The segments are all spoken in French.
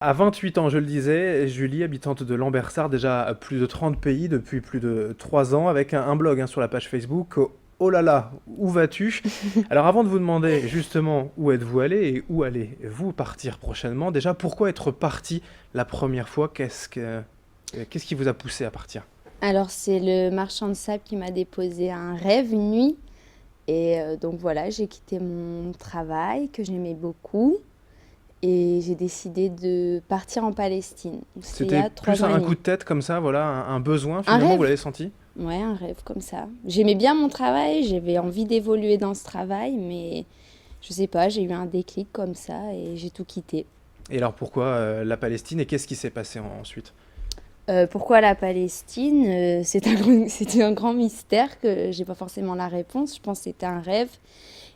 À 28 ans, je le disais, Julie, habitante de Lambersart, déjà à plus de 30 pays depuis plus de 3 ans, avec un blog sur la page Facebook. Oh là là, où vas-tu? Alors avant de vous demander justement où êtes-vous allé et où allez-vous partir prochainement, déjà pourquoi être parti la première fois? Qu'est-ce qui vous a poussé à partir? Alors, c'est le marchand de sable qui m'a déposé un rêve une nuit. Et donc voilà, j'ai quitté mon travail que j'aimais beaucoup et j'ai décidé de partir en Palestine. Donc, c'était il y C'était a plus 3 ans un, et un coup demi. de tête comme ça, voilà, un besoin Un finalement, vous rêve? l'avez senti? Ouais, un rêve comme ça. J'aimais bien mon travail, j'avais envie d'évoluer dans ce travail, mais je sais pas, j'ai eu un déclic comme ça et j'ai tout quitté. Et alors pourquoi la Palestine et qu'est-ce qui s'est passé ensuite? Pourquoi la Palestine? C'était un grand mystère que j'ai pas forcément la réponse. Je pense que c'était un rêve.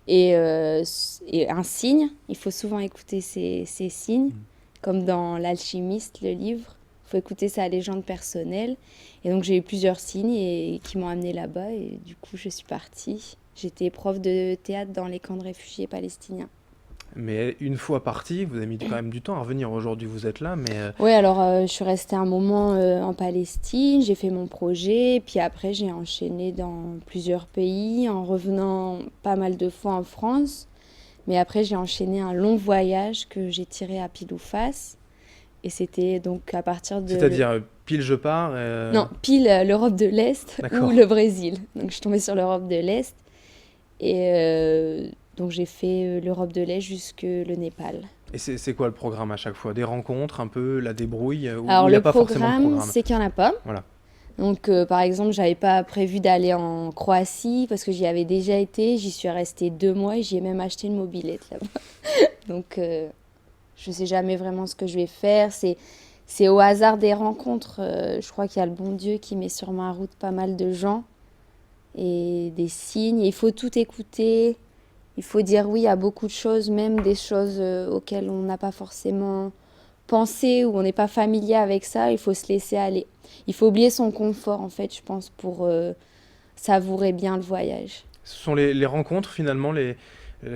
Et un signe. Il faut souvent écouter ces signes, comme dans L'Alchimiste, le livre. Il faut écouter sa légende personnelle. Et donc j'ai eu plusieurs signes qui m'ont amené là-bas et du coup je suis partie. J'étais prof de théâtre dans les camps de réfugiés palestiniens. Mais une fois parti, vous avez mis quand même du temps à revenir. Aujourd'hui, vous êtes là, mais Ouais, alors je suis restée un moment en Palestine, j'ai fait mon projet, puis après j'ai enchaîné dans plusieurs pays en revenant pas mal de fois en France. Mais après, j'ai enchaîné un long voyage que j'ai tiré à pile ou face. Et c'était donc à partir de... c'est-à-dire pile je pars. Non, pile l'Europe de l'Est ou D'accord. le Brésil. Donc je suis tombée sur l'Europe de l'Est. Et donc j'ai fait l'Europe de l'Est jusque le Népal. Et c'est quoi le programme à chaque fois? Des rencontres, un peu la débrouille, ou Alors il n'y a le pas forcément de programme, programme? c'est qu'il n'y en a pas. Voilà. Donc par exemple, j'avais pas prévu d'aller en Croatie parce que j'y avais déjà été. J'y suis restée 2 mois et j'y ai même acheté une mobilette là-bas. Donc je sais jamais vraiment ce que je vais faire. C'est au hasard des rencontres. Je crois qu'il y a le bon Dieu qui met sur ma route pas mal de gens et des signes. Il faut tout écouter. Il faut dire oui à beaucoup de choses, même des choses auxquelles on n'a pas forcément pensé ou on n'est pas familier avec ça. Il faut se laisser aller. Il faut oublier son confort, en fait, je pense, pour savourer bien le voyage. Ce sont les rencontres finalement les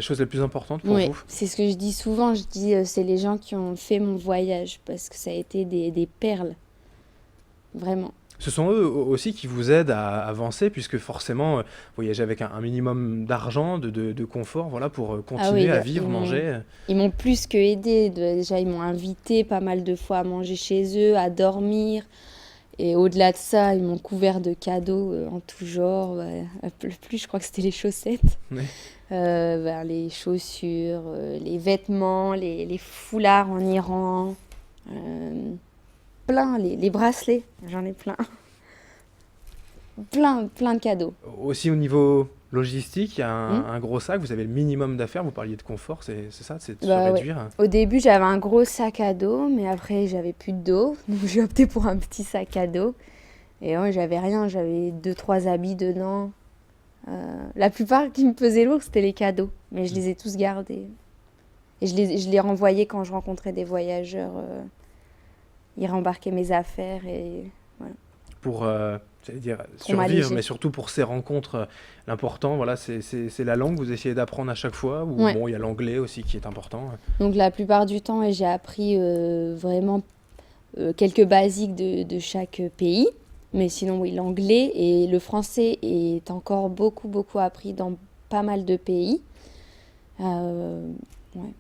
choses les plus importantes pour Oui, vous? c'est ce que je dis souvent. Je dis c'est les gens qui ont fait mon voyage parce que ça a été des perles, vraiment. Ce sont eux aussi qui vous aident à avancer, puisque forcément, voyager avec un minimum d'argent, de confort, voilà, pour Ah oui, continuer à vivre, manger. ils m'ont plus que aidé. Déjà, ils m'ont invité pas mal de fois à manger chez eux, à dormir. Et au-delà de ça, ils m'ont couvert de cadeaux en tout genre. Ouais. Le plus, je crois que c'était les chaussettes, Ouais. les chaussures, les vêtements, les foulards en Iran. euh, Plein, les bracelets, j'en ai plein. Plein de cadeaux. Aussi au niveau logistique, il y a Hmm. un gros sac, vous avez le minimum d'affaires, vous parliez de confort, c'est ça, c'est de se Bah ouais. réduire. Au début, j'avais un gros sac à dos, mais après, j'avais plus de dos. Donc, j'ai opté pour un petit sac à dos. Et ouais, j'avais rien, j'avais deux, trois habits dedans. La plupart qui me pesaient lourd, c'était les cadeaux. Mais je les ai tous gardés. Et je les renvoyais quand je rencontrais des voyageurs. Ils rembarquaient mes affaires et voilà, Pour, j'allais dire, pour survivre, mais m'alléger. surtout pour ces rencontres, l'important, voilà, c'est la langue, vous essayez d'apprendre à chaque fois, ou Ouais. bon, il y a l'anglais aussi qui est important. Donc la plupart du temps, ouais, j'ai appris vraiment quelques basiques de chaque pays. Mais sinon, oui, l'anglais et le français est encore beaucoup appris dans pas mal de pays. Euh, ouais.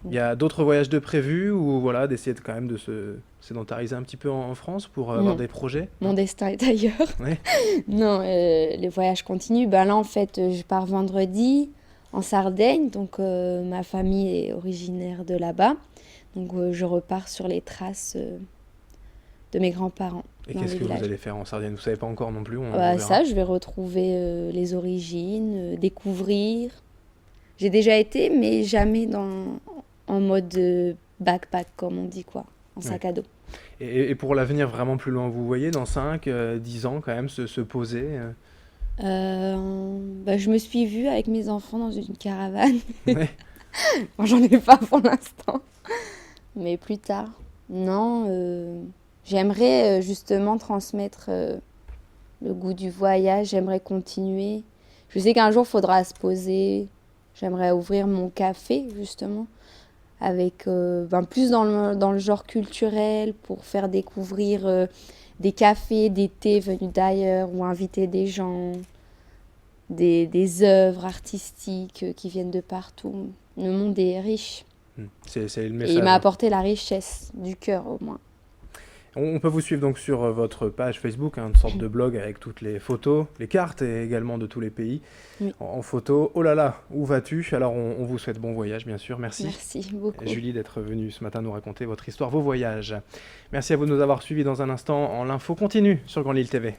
Il y a d'autres voyages de prévus, ou voilà, d'essayer quand même de se sédentariser un petit peu en France pour avoir Non, des projets, mon non? destin est ailleurs. Ouais. Non, les voyages continuent. Ben là, en fait, je pars vendredi en Sardaigne. Donc, ma famille est originaire de là-bas. Donc, je repars sur les traces de mes grands-parents Et dans qu'est-ce les que vous villages. allez faire en Sardaigne? Vous savez pas encore non plus, Ah on bah, verra. ça, je vais retrouver les origines, découvrir. J'ai déjà été, mais jamais en mode backpack, comme on dit, quoi, en Ouais. sac à dos. Et pour l'avenir vraiment plus loin, vous voyez, dans 5, 10 ans quand même, se poser Bah, je me suis vue avec mes enfants dans une caravane. Ouais. Bon, j'en ai pas pour l'instant, mais plus tard. Non, j'aimerais justement transmettre le goût du voyage, j'aimerais continuer. Je sais qu'un jour, il faudra se poser. J'aimerais ouvrir mon café, justement. avec plus dans le genre culturel pour faire découvrir des cafés, des thés venus d'ailleurs ou inviter des gens, des œuvres artistiques qui viennent de partout. Le monde est riche C'est le et il message, m'a hein. apporté la richesse du cœur au moins. On peut vous suivre donc sur votre page Facebook, hein, une sorte de blog avec toutes les photos, les cartes et également de tous les pays Oui, en photo. Oh là là, où vas-tu? Alors on vous souhaite bon voyage bien sûr, merci merci beaucoup. Julie d'être venue ce matin nous raconter votre histoire, vos voyages. Merci à vous de nous avoir suivis. Dans un instant, en l'info continue sur Grand Lille TV.